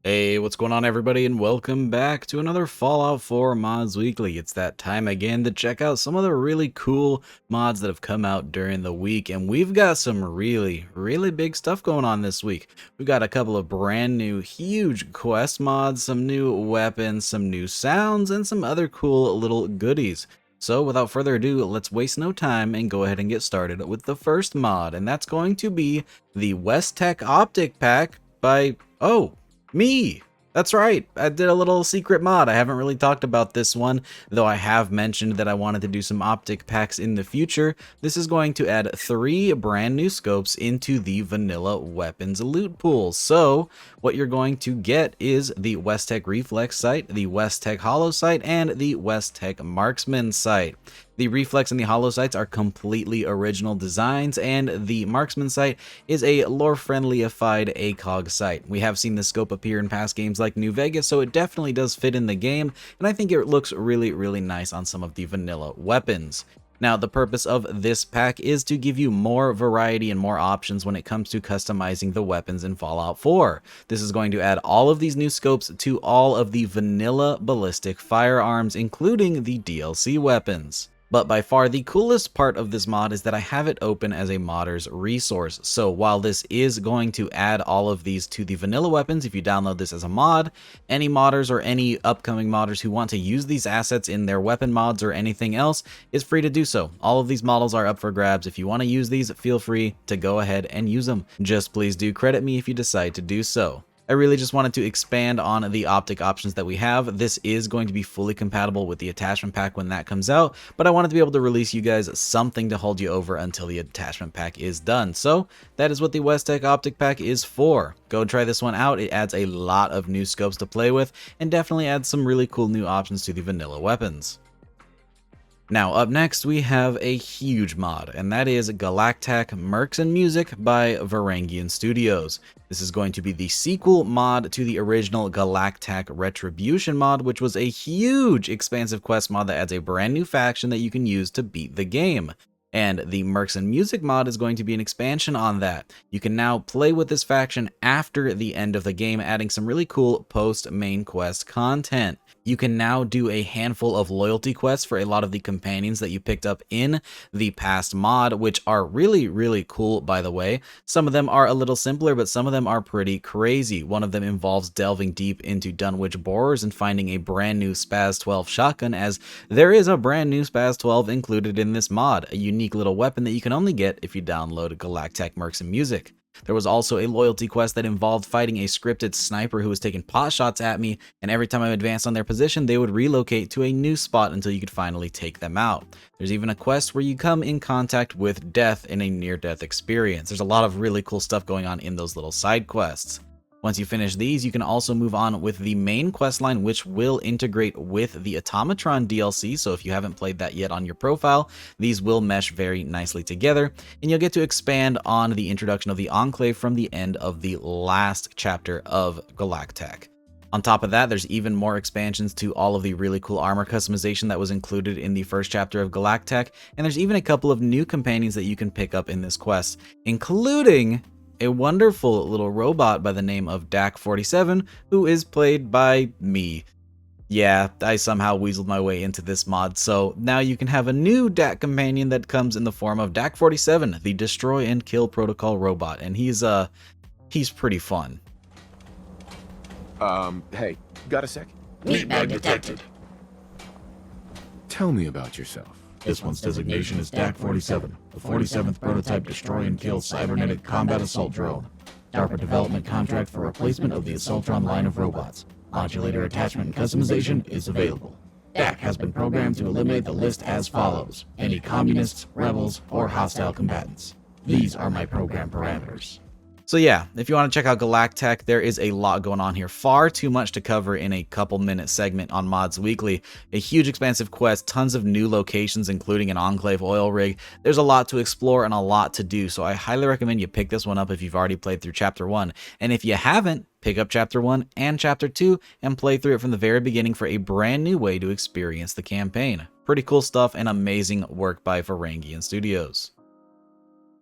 Hey, what's going on everybody, and welcome back to another Fallout 4 Mods Weekly. It's that time again to check out some of the really cool mods that have come out during the week, and we've got some really big stuff going on this week. We've got a couple of brand new huge quest mods, some new weapons, some new sounds, and some other cool little goodies. So without further ado, let's waste no time and go ahead and get started with the first mod, and that's going to be the West-Tek Optic Pack by, me! That's right, I did a little secret mod. I haven't really talked about this one, though I have mentioned that I wanted to do some optic packs in the future. This is going to add 3 brand new scopes into the vanilla weapons loot pool. So, what you're going to get is the West-Tek Reflex sight, the West-Tek Hollow sight, and the West-Tek Marksman sight. The Reflex and the Hollow sights are completely original designs, and the Marksman sight is a lore-friendly-ified ACOG sight. We have seen this scope appear in past games like New Vegas, so it definitely does fit in the game, and I think it looks really nice on some of the vanilla weapons. Now, the purpose of this pack is to give you more variety and more options when it comes to customizing the weapons in Fallout 4. This is going to add all of these new scopes to all of the vanilla ballistic firearms, including the DLC weapons. But by far the coolest part of this mod is that I have it open as a modder's resource. So while this is going to add all of these to the vanilla weapons, if you download this as a mod, any modders or any upcoming modders who want to use these assets in their weapon mods or anything else is free to do so. All of these models are up for grabs. If you want to use these, feel free to go ahead and use them. Just please do credit me if you decide to do so. I really just wanted to expand on the optic options that we have. This is going to be fully compatible with the attachment pack when that comes out, but I wanted to be able to release you guys something to hold you over until the attachment pack is done. So that is what the West-Tek Optic Pack is for. Go try this one out. It adds a lot of new scopes to play with and definitely adds some really cool new options to the vanilla weapons. Now, up next, we have a huge mod, and that is Galac-Tac Mercs and Music by Varangian Studios. This is going to be the sequel mod to the original Galac-Tac Retribution mod, which was a huge expansive quest mod that adds a brand new faction that you can use to beat the game. And the Mercs and Music mod is going to be an expansion on that. You can now play with this faction after the end of the game, adding some really cool post-main quest content. You can now do a handful of loyalty quests for a lot of the companions that you picked up in the past mod, which are really cool, by the way. Some of them are a little simpler, but some of them are pretty crazy. One of them involves delving deep into Dunwich borers and finding a brand new Spaz 12 shotgun, as there is a brand new Spaz 12 included in this mod, a unique little weapon that you can only get if you download Galac-Tac Mercs and Music. There was also a loyalty quest that involved fighting a scripted sniper who was taking pot shots at me, and every time I advanced on their position, they would relocate to a new spot until you could finally take them out. There's even a quest where you come in contact with death in a near-death experience. There's a lot of really cool stuff going on in those little side quests. Once you finish these, you can also move on with the main questline, which will integrate with the Automatron DLC, so if you haven't played that yet on your profile, these will mesh very nicely together, and you'll get to expand on the introduction of the Enclave from the end of the last chapter of Galac-Tac. On top of that, there's even more expansions to all of the really cool armor customization that was included in the first chapter of Galac-Tac, and there's even a couple of new companions that you can pick up in this quest, including a wonderful little robot by the name of Dak-47, who is played by me. Yeah, I somehow weaseled my way into this mod, so now you can have a new Dak companion that comes in the form of Dak-47, the Destroy and Kill Protocol robot, and he's pretty fun. Hey, got a sec? Meatbag detected. Tell me about yourself. This one's designation is Dak-47, the 47th prototype Destroy and Kill cybernetic combat assault drone. DARPA development contract for replacement of the Assaultron line of robots. Modulator attachment and customization is available. Dak has been programmed to eliminate the list as follows: any communists, rebels, or hostile combatants. These are my program parameters. So yeah, if you want to check out Galac-Tac, there is a lot going on here. Far too much to cover in a couple minute segment on Mods Weekly. A huge expansive quest, tons of new locations, including an Enclave oil rig. There's a lot to explore and a lot to do, so I highly recommend you pick this one up if you've already played through Chapter 1. And if you haven't, pick up Chapter 1 and Chapter 2 and play through it from the very beginning for a brand new way to experience the campaign. Pretty cool stuff and amazing work by Varangian Studios.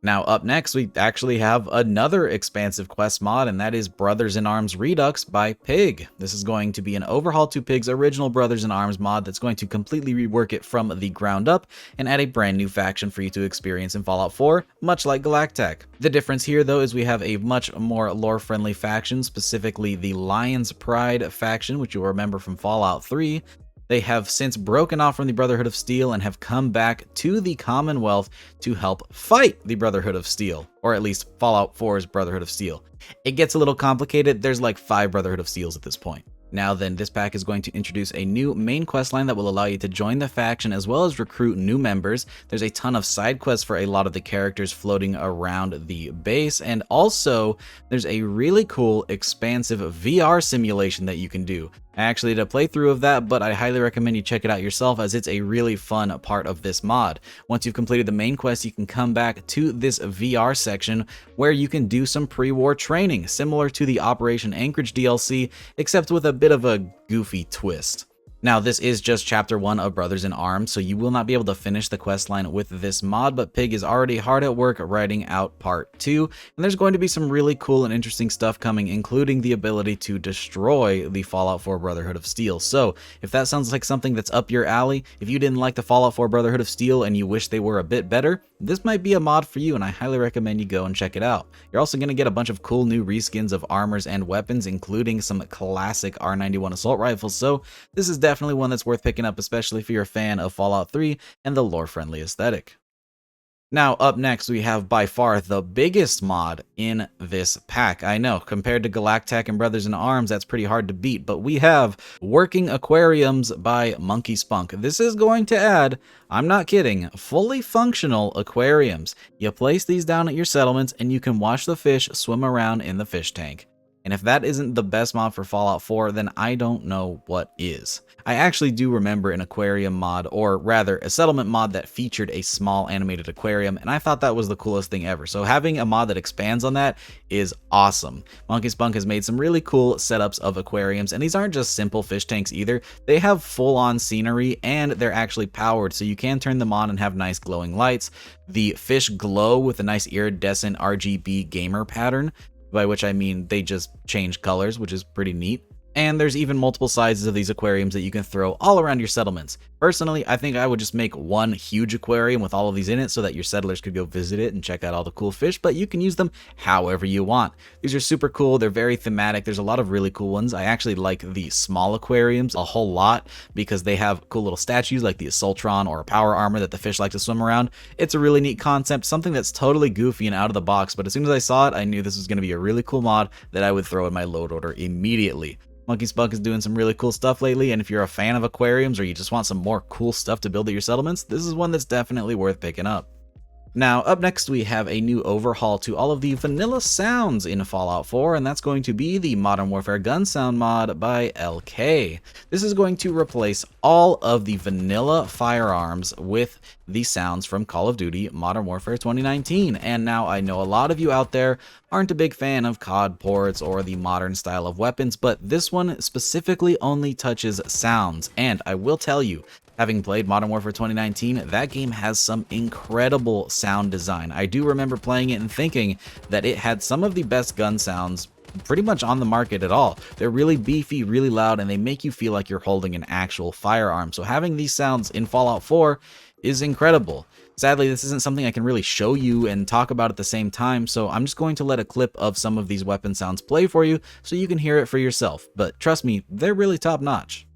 Now up next, we actually have another expansive quest mod, and that is Brothers in Arms Redux by Pig. This is going to be an overhaul to Pig's original Brothers in Arms mod that's going to completely rework it from the ground up and add a brand new faction for you to experience in Fallout 4, much like Galac-Tac. The difference here though is we have a much more lore-friendly faction, specifically the Lion's Pride faction, which you'll remember from Fallout 3. They have since broken off from the Brotherhood of Steel and have come back to the Commonwealth to help fight the Brotherhood of Steel, or at least Fallout 4's Brotherhood of Steel. It gets a little complicated. There's like 5 Brotherhood of Steels at this point. Now then, this pack is going to introduce a new main quest line that will allow you to join the faction as well as recruit new members. There's a ton of side quests for a lot of the characters floating around the base, and also there's a really cool expansive VR simulation that you can do. I actually did a playthrough of that, but I highly recommend you check it out yourself as it's a really fun part of this mod. Once you've completed the main quest, you can come back to this VR section where you can do some pre-war training, similar to the Operation Anchorage DLC, except with a bit of a goofy twist. Now, this is just Chapter 1 of Brothers in Arms, so you will not be able to finish the questline with this mod, but Pig is already hard at work writing out Part 2, and there's going to be some really cool and interesting stuff coming, including the ability to destroy the Fallout 4 Brotherhood of Steel. So, if that sounds like something that's up your alley, if you didn't like the Fallout 4 Brotherhood of Steel and you wish they were a bit better, this might be a mod for you, and I highly recommend you go and check it out. You're also going to get a bunch of cool new reskins of armors and weapons, including some classic R91 assault rifles, so this is definitely one that's worth picking up, especially if you're a fan of Fallout 3 and the lore-friendly aesthetic. Now, up next, we have by far the biggest mod in this pack. I know, compared to Galac-Tac and Brothers in Arms, that's pretty hard to beat, but we have Working Aquariums by MunkySpunk. This is going to add, I'm not kidding, fully functional aquariums. You place these down at your settlements, and you can watch the fish swim around in the fish tank. And if that isn't the best mod for Fallout 4, then I don't know what is. I actually do remember an aquarium mod, or rather a settlement mod that featured a small animated aquarium, and I thought that was the coolest thing ever. So having a mod that expands on that is awesome. MunkySpunk has made some really cool setups of aquariums, and these aren't just simple fish tanks either. They have full-on scenery, and they're actually powered, so you can turn them on and have nice glowing lights. The fish glow with a nice iridescent RGB gamer pattern, by which I mean they just change colors, which is pretty neat. And there's even multiple sizes of these aquariums that you can throw all around your settlements. Personally, I think I would just make one huge aquarium with all of these in it so that your settlers could go visit it and check out all the cool fish, but you can use them however you want. These are super cool, they're very thematic, there's a lot of really cool ones. I actually like the small aquariums a whole lot because they have cool little statues like the Assaultron or a power armor that the fish like to swim around. It's a really neat concept, something that's totally goofy and out of the box, but as soon as I saw it, I knew this was going to be a really cool mod that I would throw in my load order immediately. MunkySpunk is doing some really cool stuff lately, and if you're a fan of aquariums or you just want some more cool stuff to build at your settlements, this is one that's definitely worth picking up. Now, up next we have a new overhaul to all of the vanilla sounds in Fallout 4, and that's going to be the Modern Warfare Gun Sound mod by LK. This is going to replace all of the vanilla firearms with the sounds from Call of Duty Modern Warfare 2019, and now I know a lot of you out there aren't a big fan of COD ports or the modern style of weapons, but this one specifically only touches sounds, and I will tell you, having played Modern Warfare 2019, that game has some incredible sound design. I do remember playing it and thinking that it had some of the best gun sounds pretty much on the market at all. They're really beefy, really loud, and they make you feel like you're holding an actual firearm. So having these sounds in Fallout 4 is incredible. Sadly, this isn't something I can really show you and talk about at the same time, so I'm just going to let a clip of some of these weapon sounds play for you so you can hear it for yourself. But trust me, they're really top notch.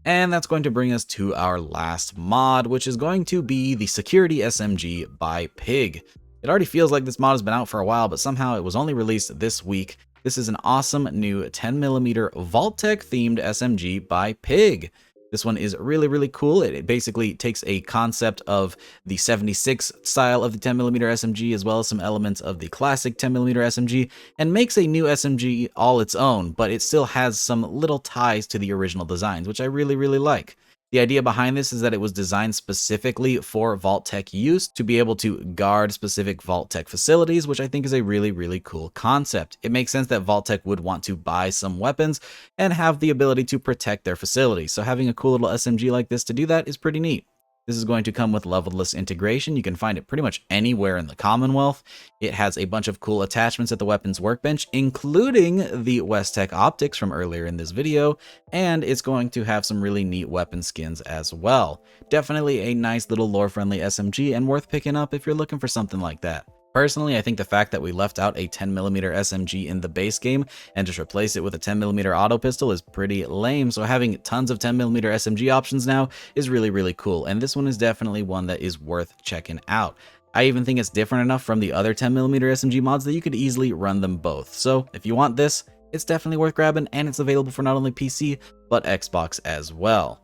And that's going to bring us to our last mod, which is going to be the Security SMG by Pig. It already feels like this mod has been out for a while, but somehow it was only released this week. This is an awesome new 10mm Vault-Tek themed SMG by Pig. This one is really cool. It basically takes a concept of the 76 style of the 10mm SMG as well as some elements of the classic 10mm SMG and makes a new SMG all its own, but it still has some little ties to the original designs, which I really like. The idea behind this is that it was designed specifically for Vault-Tek use to be able to guard specific Vault-Tek facilities, which I think is a really cool concept. It makes sense that Vault-Tek would want to buy some weapons and have the ability to protect their facilities, so having a cool little SMG like this to do that is pretty neat. This is going to come with leveled-less integration. You can find it pretty much anywhere in the Commonwealth. It has a bunch of cool attachments at the weapons workbench, including the West-Tek optics from earlier in this video, and it's going to have some really neat weapon skins as well. Definitely a nice little lore-friendly SMG and worth picking up if you're looking for something like that. Personally, I think the fact that we left out a 10mm SMG in the base game and just replaced it with a 10mm auto pistol is pretty lame, so having tons of 10mm SMG options now is really cool, and this one is definitely one that is worth checking out. I even think it's different enough from the other 10mm SMG mods that you could easily run them both, so if you want this, it's definitely worth grabbing, and it's available for not only PC, but Xbox as well.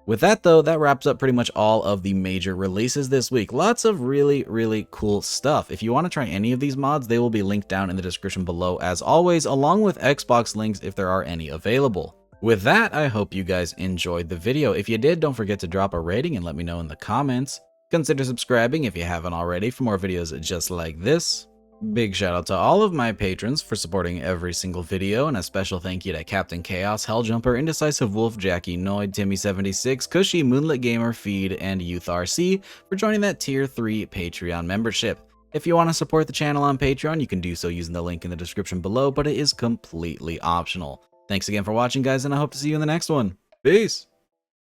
With that though, that wraps up pretty much all of the major releases this week. Lots of really cool stuff. If you want to try any of these mods, they will be linked down in the description below as always, along with Xbox links if there are any available. With that, I hope you guys enjoyed the video. If you did, don't forget to drop a rating and let me know in the comments. Consider subscribing if you haven't already for more videos just like this. Big shout out to all of my patrons for supporting every single video, and a special thank you to Captain Chaos, Helljumper, Indecisive Wolf, Jackie, Noid, Timmy76, Cushy, Moonlit Gamer, Feed, and Youth RC for joining that Tier 3 Patreon membership. If you want to support the channel on Patreon, you can do so using the link in the description below, but it is completely optional. Thanks again for watching, guys, and I hope to see you in the next one. Peace!